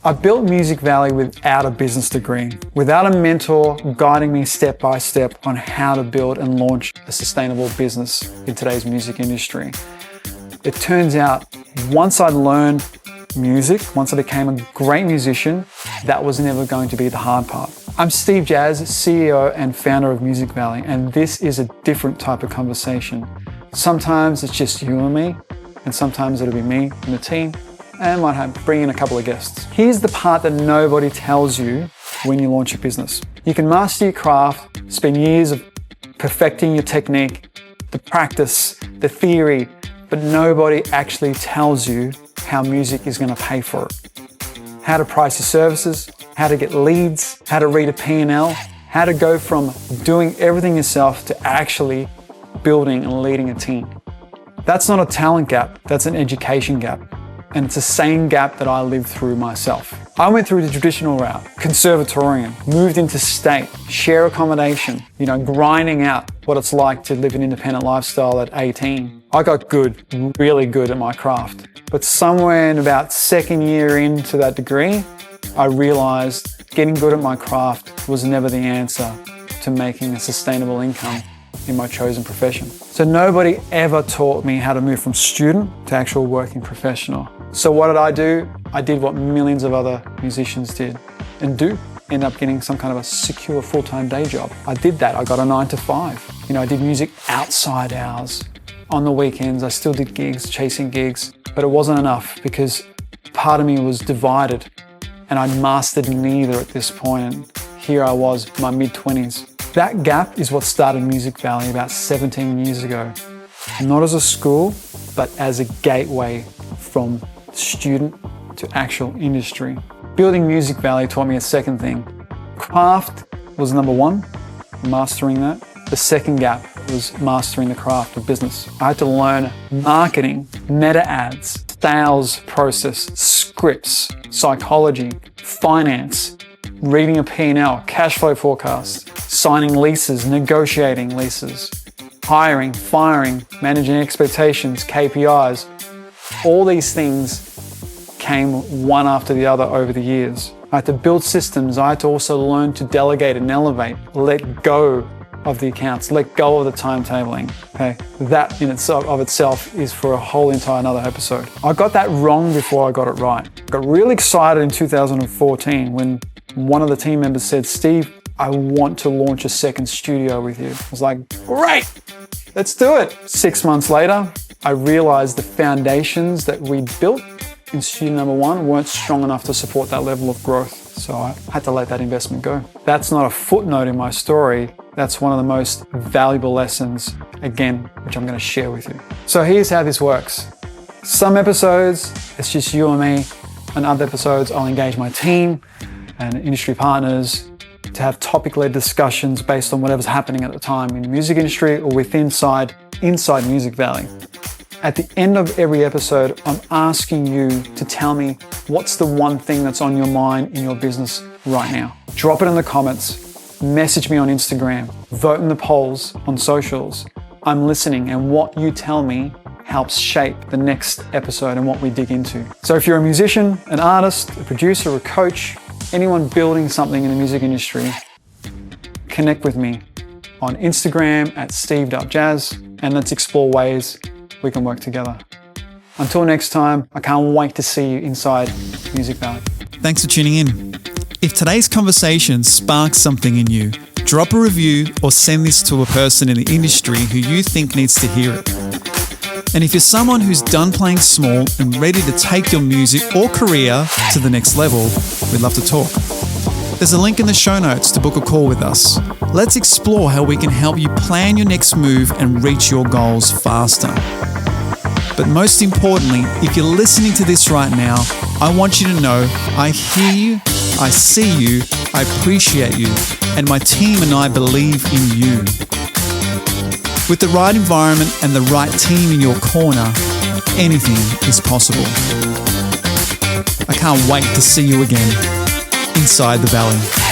I built Music Valley without a business degree, without a mentor guiding me step by step on how to build and launch a sustainable business in today's music industry. It turns out once I learned music, once I became a great musician, that was never going to be the hard part. I'm Steve Jazz, CEO and founder of Music Valley, and this is a different type of conversation. Sometimes it's just you and me, and sometimes it'll be me and the team, and might bring in a couple of guests. Here's the part that nobody tells you when you launch a business. You can master your craft, spend years of perfecting your technique, the practice, the theory, but nobody actually tells you how music is going to pay for it. How to price your services, how to get leads, how to read a P&L, how to go from doing everything yourself to actually building and leading a team. That's not a talent gap, that's an education gap. And it's the same gap that I lived through myself. I went through the traditional route, Conservatorium, moved into state, share accommodation, grinding out what it's like to live an independent lifestyle at 18. I got good, really good at my craft. But somewhere in about second year into that degree, I realized getting good at my craft was never the answer to making a sustainable income in my chosen profession. So nobody ever taught me how to move from student to actual working professional. So what did I do? I did what millions of other musicians did and do. End up getting some kind of a secure full-time day job. I did that. I got a 9 to 5. I did music outside hours. On the weekends, I still did gigs, chasing gigs, but it wasn't enough because part of me was divided and I'd mastered neither at this point. And here I was, my mid-20s. That gap is what started Music Valley about 17 years ago. Not as a school, but as a gateway from student to actual industry. Building Music Valley taught me a second thing. Craft was number one, mastering that. The second gap was mastering the craft of business. I had to learn marketing, meta ads, sales process, scripts, psychology, finance, reading a P&L, cash flow forecast, signing leases, negotiating leases, hiring, firing, managing expectations, KPIs. All these things came one after the other over the years. I had to build systems. I had to also learn to delegate and elevate, let go of the accounts, let go of the timetabling. Okay, that in itself is for a whole entire another episode. I got that wrong before I got it right. I got really excited in 2014 when one of the team members said, "Steve, I want to launch a second studio with you." I was like, "Great, let's do it." 6 months later, I realized the foundations that we built in studio number one weren't strong enough to support that level of growth. So I had to let that investment go. That's not a footnote in my story. That's one of the most valuable lessons, again, which I'm going to share with you. So here's how this works. Some episodes, it's just you and me, and other episodes, I'll engage my team and industry partners to have topic-led discussions based on whatever's happening at the time in the music industry or inside Music Valley. At the end of every episode, I'm asking you to tell me what's the one thing that's on your mind in your business right now. Drop it in the comments, message me on Instagram, vote in the polls on socials. I'm listening, and what you tell me helps shape the next episode and what we dig into. So if you're a musician, an artist, a producer, a coach, anyone building something in the music industry, connect with me on Instagram at steve.jazz, and let's explore ways we can work together. Until next time, I can't wait to see you inside Music Valley. Thanks for tuning in. If today's conversation sparks something in you, drop a review or send this to a person in the industry who you think needs to hear it. And if you're someone who's done playing small and ready to take your music or career to the next level, we'd love to talk. There's a link in the show notes to book a call with us. Let's explore how we can help you plan your next move and reach your goals faster. But most importantly, if you're listening to this right now, I want you to know I hear you, I see you, I appreciate you, and my team and I believe in you. With the right environment and the right team in your corner, anything is possible. I can't wait to see you again inside the valley.